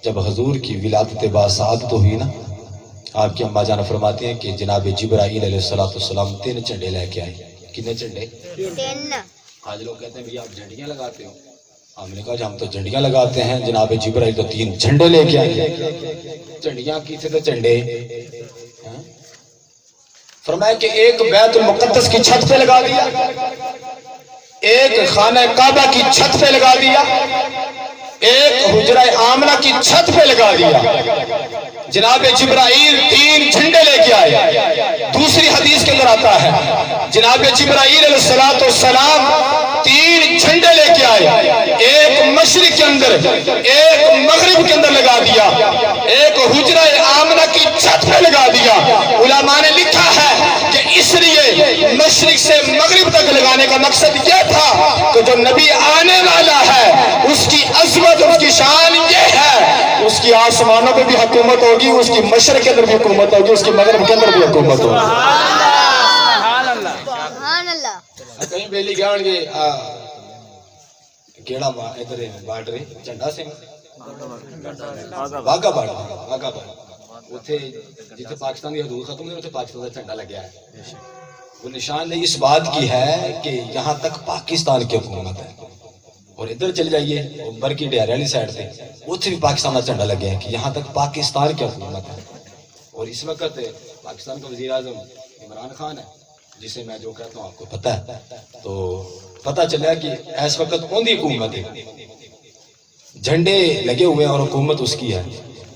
جب حضور کی ولادت باسعادت ہوئی نا، آپ کی اماں جان فرماتی ہیں کہ جناب جبرائیل علیہ السلام 3 جھنڈے لے کے آئے۔ کتنے جھنڈے؟ 3۔ آج لوگ کہتے ہیں بھئی آپ جھنڈیاں لگاتے ہو، ہم نے کہا جی ہم تو جھنڈیاں لگاتے ہیں، جناب جبرائیل تو 3 جھنڈے لے کے آئے۔ جھنڈیاں کیسے تو جھنڈے؟ فرمایا کہ ایک بیت المقدس کی چھت پہ لگا دیا، ایک خانہ کعبہ کی چھت پہ لگا دیا، ایک حجرہ آمنہ کی چھت پہ لگا دیا۔ جناب جبرائیل 3 جھنڈے لے کے آئے۔ دوسری حدیث کے اندر آتا ہے جناب جبرائیل علیہ السلام 3 جھنڈے لے کے آئے، ایک مشرق کے اندر، ایک مغرب کے اندر لگا دیا، ایک حجرہ آمنہ کی چھت پہ لگا دیا۔ علماء نے لکھا ہے کہ اس لیے مشرق سے مغرب تک لگانے کا مقصد یہ تھا کہ جو نبی آنے والا ہے اس کی عظمت، اس کی شان یہ ہے، اس کی آسمانوں پہ بھی حکومت ہوگی، اس کی مشرق کے اندر بھی حکومت ہوگی، اس کی مغرب کے اندر بھی حکومت ہوگی۔ سبحان اللہ۔ کہیں بیلی گیا ہوں گے کیڑا ادھر بارڈر جھنڈا سے واگا بارڈر اتنے جتنے پاکستان کی حدود ختم ہوئی اتنے پاکستان کا جھنڈا لگیا ہے۔ وہ نشان اس بات کی ہے کہ یہاں تک پاکستان کی حکومت ہے، اور ادھر چل جائیے بر کی ڈیارے والی سائڈ سے اتنے بھی پاکستان کا جھنڈا لگیا ہے کہ یہاں تک پاکستان کی حکومت ہے۔ اور اس وقت پاکستان کا وزیر اعظم عمران خان ہے، جسے میں جو کہتا ہوں آپ کو پتہ ہے، تو پتہ چلا کہ اس وقت ان کی حکومت ہے، جھنڈے لگے ہوئے ہیں اور حکومت اس کی ہے۔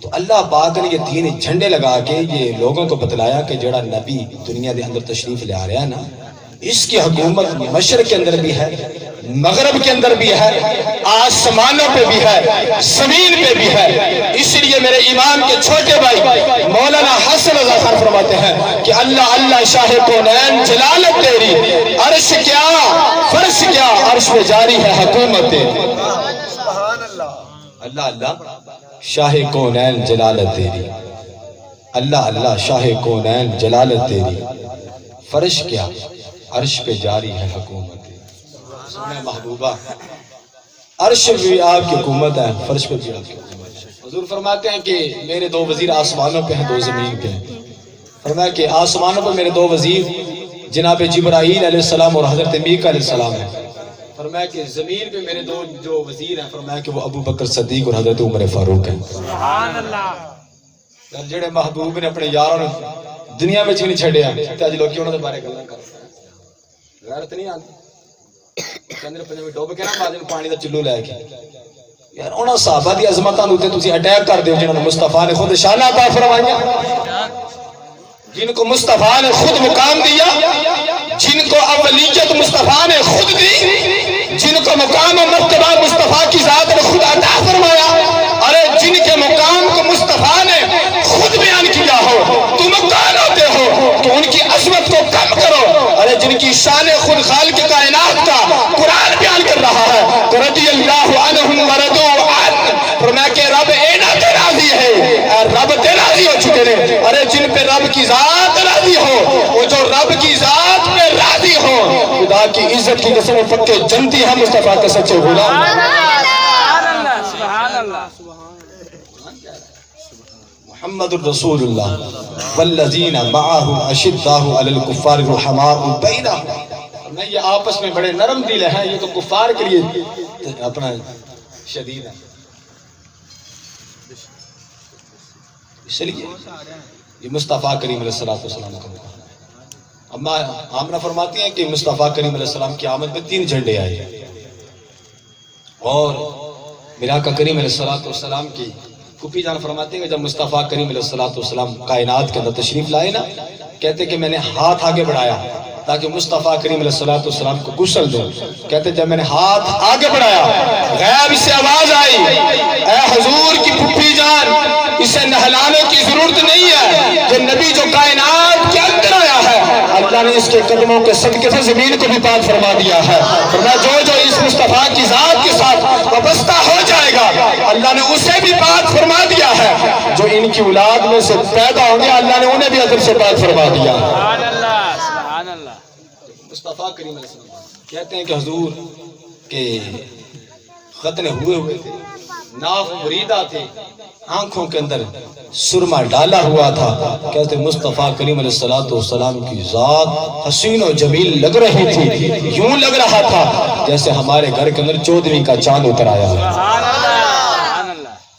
تو اللہ پاک نے یہ 3 جھنڈے لگا کے یہ لوگوں کو بتلایا کہ جڑا نبی دنیا دے اندر تشریف لے آ رہا ہے نا، اس کی حکومت مشرق کے اندر بھی ہے، مغرب کے اندر بھی ہے، آسمانوں پہ بھی ہے، زمین پہ بھی ہے۔ اس لیے میرے امام کے چھوٹے بھائی مولانا حسن رضا خان فرماتے ہیں کہ اللہ اللہ شاہ کونین جلالت تیری، عرش کیا فرش کیا، عرش پہ جاری ہے حکومت تیری۔ اللہ اللہ شاہ کونین جلالت تیری، اللہ اللہ شاہ کونین جلالت تیری، فرش کیا عرش پہ جاری ہے حکومت تیری۔ سنیں محبوبہ، عرش بھی آپ کی حکومت ہے، فرش پہ بھی آپ کی حکومت ہے۔ حضور فرماتے ہیں کہ میرے 2 وزیر آسمانوں پہ ہیں، 2 زمین پہ ہیں۔ فرمایا کہ آسمانوں پہ میرے 2 وزیر جناب جبرائیل علیہ السلام اور حضرت میکا علیہ السلام ہیں۔ فرمایا کہ زمین پہ میرے 2 جو وزیر ہیں، فرمایا کہ وہ ابو بکر صدیق اور حضرت عمر فاروق ہیں۔ سبحان اللہ۔ جڑے محبوب نے اپنے یاروں نے دنیا میں بھی نہیں چھڑیا تے اج لوگ انہاں دے بارے گلاں کرتے ہیں، غیرت نہیں آندی۔ کندر پنجابی ڈوب کے نا ماجن پانی دا چلو لے کے یار انہاں صحابہ دی عظمتاں تے تسی اٹیک کر دیو جنہاں نے مصطفیٰ نے خود شان عطا فرمائیاں، جن کو مصطفیٰ نے خود مقام دیا، جن کو اولیت مصطفیٰ نے خود دی، جن کو مقام و مرتبہ مصطفیٰ کی ذات نے خود عطا فرمایا، ارے جن کے مقام کو مصطفیٰ نے خود بیان کیا ہو تم کون ہوتے ہو تو ان کی عظمت کو کم کرو۔ ارے جن کی شان خود خالق کائنات کا قرآن بیان کر رہا ہے تو رضی اللہ عنہم ورضوا عنہ، فرمایا کہ رب اینا تے راضی ہے، رب تے راضی ہو چکے ہیں۔ ارے جن پہ رب کی ذات راضی ہو، وہ جو رب کی ذات پہ راضی ہو، خدا کی عزت کی قسم پکے جنتی ہیں مصطفیٰ کے سچے غلام۔ سبحان اللہ۔ محمد الرسول اللہ والذین معه اشداء علی الکفار رحماء بینہم، میں یہ آپس میں بڑے نرم دل ہیں، یہ تو کفار کے لیے اپنا شدید ہے۔ اس لیے یہ مصطفیٰ کریم علیہ السلام کا مقام۔ اما آمنہ فرماتی ہیں کہ مصطفیٰ کریم علیہ السلام کی آمد میں 3 جھنڈے آئے، اور میرا آقا کریم علیہ السلام کی پھوپھی جان فرماتے ہیں کہ جب مصطفیٰ کریم علیہ السلام کائنات کے اندر تشریف لائے نا، کہتے کہ میں نے ہاتھ آگے بڑھایا تاکہ مصطفیٰ کریم علیہ السلام کو غسل دوں۔ کہتے جب میں نے ہاتھ آگے بڑھایا غیب سے آواز آئی، اے حضور کی پھوپھی جان اسے نہلانے کی ضرورت نہیں ہے، یہ نبی جو کائنات کے اندر آیا ہے اللہ نے اس کے قدموں کے صدقے سے زمین کو بھی پاک فرما دیا ہے۔ فرمایا جو اس مصطفیٰ کی ذات کے ساتھ وابستہ ہو جائے گا اللہ نے اسے بھی پاک فرما دیا ہے، جو ان کی اولاد میں سے پیدا ہوں گے اللہ نے انہیں بھی عذاب سے پاک فرما دیا۔ سبحان اللہ۔ سبحان اللہ۔ مصطفیٰ کریم علیہ السلام کہتے ہیں کہ حضور کے ختنے ہوئے تھے، ناف مریدہ تھے، آنکھوں کے اندر سرما ڈالا ہوا تھا. کہتے مصطفیٰ کریم علیہ السلام کی ذات حسین و جمیل لگ رہی تھی. یوں لگ رہا تھا جیسے ہمارے گھر کے اندر 14ویں کا چاند اتر آیا ہے. سبحان اللہ